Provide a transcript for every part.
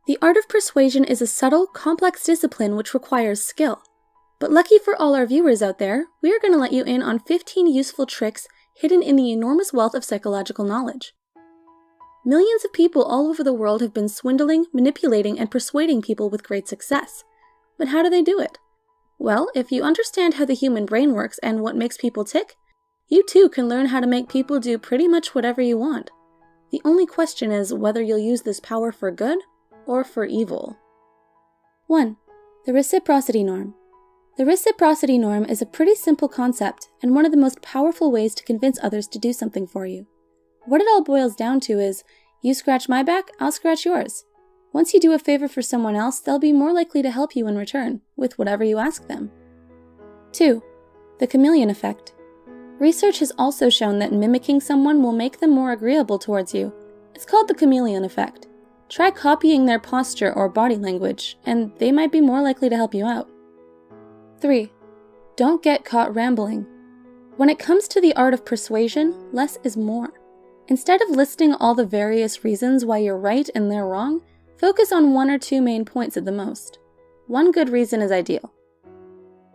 The art of persuasion is a subtle, complex discipline which requires skill. But lucky for all our viewers out there, we are going to let you in on 15 useful tricks hidden in the enormous wealth of psychological knowledge. Millions of people all over the world have been swindling, manipulating, and persuading people with great success. But how do they do it? Well, if you understand how the human brain works and what makes people tick, you too can learn how to make people do pretty much whatever you want. The only question is whether you'll use this power for good or for evil. 1. The reciprocity norm. The reciprocity norm is a pretty simple concept and one of the most powerful ways to convince others to do something for you. What it all boils down to is, you scratch my back, I'll scratch yours. Once you do a favor for someone else, they'll be more likely to help you in return, with whatever you ask them. 2. The chameleon effect. Research has also shown that mimicking someone will make them more agreeable towards you. It's called the chameleon effect. Try copying their posture or body language, and they might be more likely to help you out. 3. Don't get caught rambling. When it comes to the art of persuasion, less is more. Instead of listing all the various reasons why you're right and they're wrong, focus on 1 or 2 main points at the most. One good reason is ideal.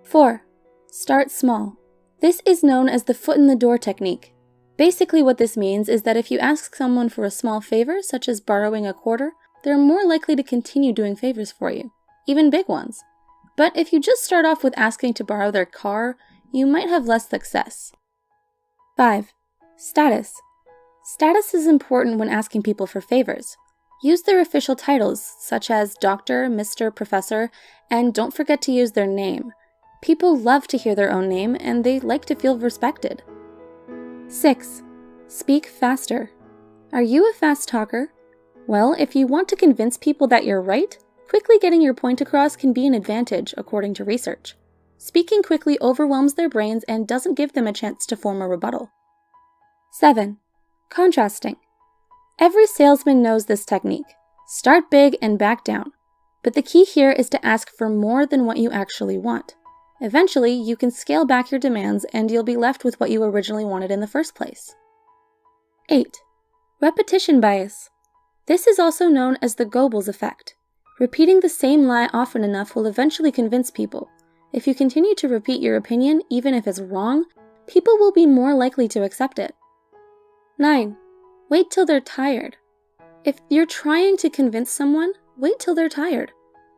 4. Start small. This is known as the foot in the door technique. Basically what this means is that if you ask someone for a small favor, such as borrowing a quarter, they're more likely to continue doing favors for you, even big ones. But if you just start off with asking to borrow their car, you might have less success. 5. Status. Status is important when asking people for favors. Use their official titles, such as Doctor, Mr., Professor, and don't forget to use their name. People love to hear their own name, and they like to feel respected. 6. Speak faster. Are you a fast talker? Well, if you want to convince people that you're right, quickly getting your point across can be an advantage, according to research. Speaking quickly overwhelms their brains and doesn't give them a chance to form a rebuttal. 7. Contrasting. Every salesman knows this technique. Start big and back down. But the key here is to ask for more than what you actually want. Eventually, you can scale back your demands and you'll be left with what you originally wanted in the first place. 8. Repetition bias. This is also known as the Goebbels effect. Repeating the same lie often enough will eventually convince people. If you continue to repeat your opinion, even if it's wrong, people will be more likely to accept it. 9. Wait till they're tired. If you're trying to convince someone, wait till they're tired.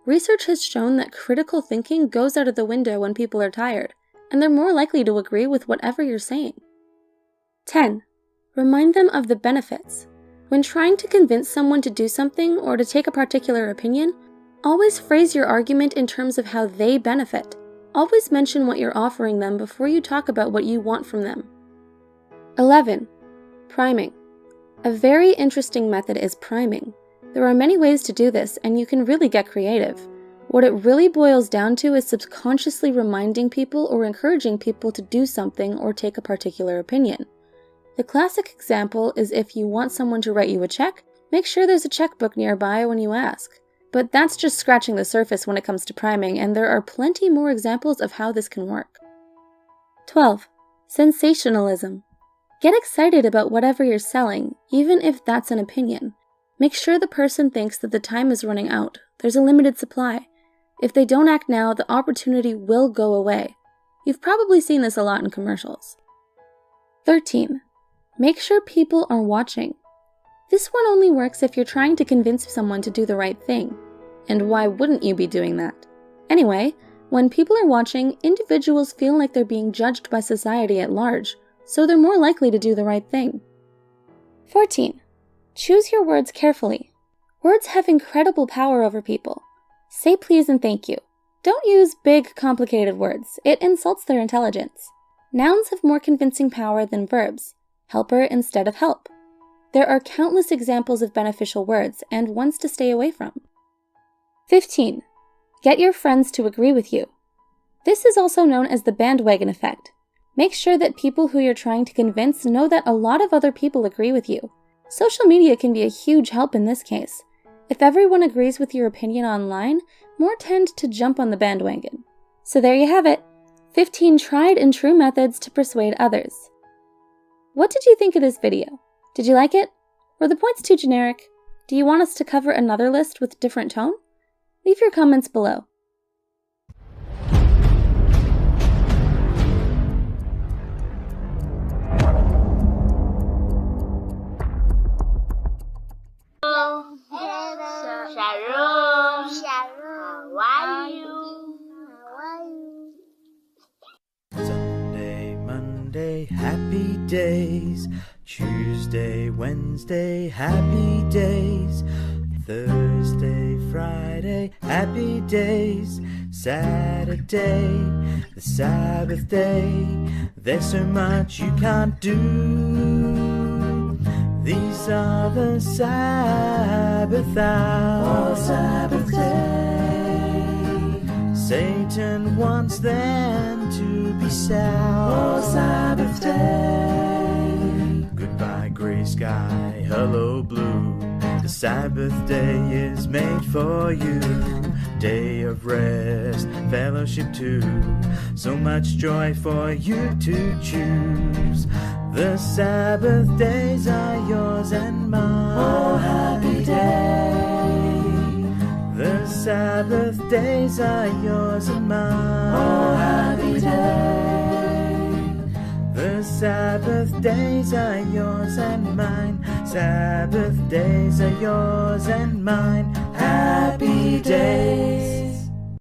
Research has shown that critical thinking goes out of the window when people are tired, and they're more likely to agree with whatever you're saying. 10. Remind them of the benefits. When trying to convince someone to do something or to take a particular opinion, always phrase your argument in terms of how they benefit. Always mention what you're offering them before you talk about what you want from them. 11. Priming. A very interesting method is priming. There are many ways to do this, and you can really get creative. What it really boils down to is subconsciously reminding people or encouraging people to do something or take a particular opinion. The classic example is if you want someone to write you a check, make sure there's a checkbook nearby when you ask. But that's just scratching the surface when it comes to priming, and there are plenty more examples of how this can work. 12. Sensationalism. Get excited about whatever you're selling, even if that's an opinion. Make sure the person thinks that the time is running out. There's a limited supply. If they don't act now, the opportunity will go away. You've probably seen this a lot in commercials. 13. Make sure people are watching. This one only works if you're trying to convince someone to do the right thing. And why wouldn't you be doing that? Anyway, when people are watching, individuals feel like they're being judged by society at large, so they're more likely to do the right thing. 14. Choose your words carefully. Words have incredible power over people. Say please and thank you. Don't use big, complicated words. It insults their intelligence. Nouns have more convincing power than verbs. Helper instead of help. There are countless examples of beneficial words and ones to stay away from. 15. Get your friends to agree with you. This is also known as the bandwagon effect. Make sure that people who you're trying to convince know that a lot of other people agree with you. Social media can be a huge help in this case. If everyone agrees with your opinion online, more tend to jump on the bandwagon. So there you have it, 15 tried and true methods to persuade others. What did you think of this video? Did you like it? Were the points too generic? Do you want us to cover another list with different tone? Leave your comments below. Sunday, Monday, happy days. Tuesday, Wednesday, happy days. Thursday, Friday, happy days. Saturday, the Sabbath day. There's so much you can't do. These are the Sabbath hours. Oh, Sabbath day. Satan wants them to be sad. Oh, Sabbath day. Goodbye, gray sky, hello, blue. The Sabbath day is made for you. Day of rest, fellowship too. So much joy for you to choose. The Sabbath days are yours and mine. Oh, happy day. The Sabbath days are yours and mine. Oh, happy day. The Sabbath days are yours and mine. Sabbath days are yours and mine. Happy days.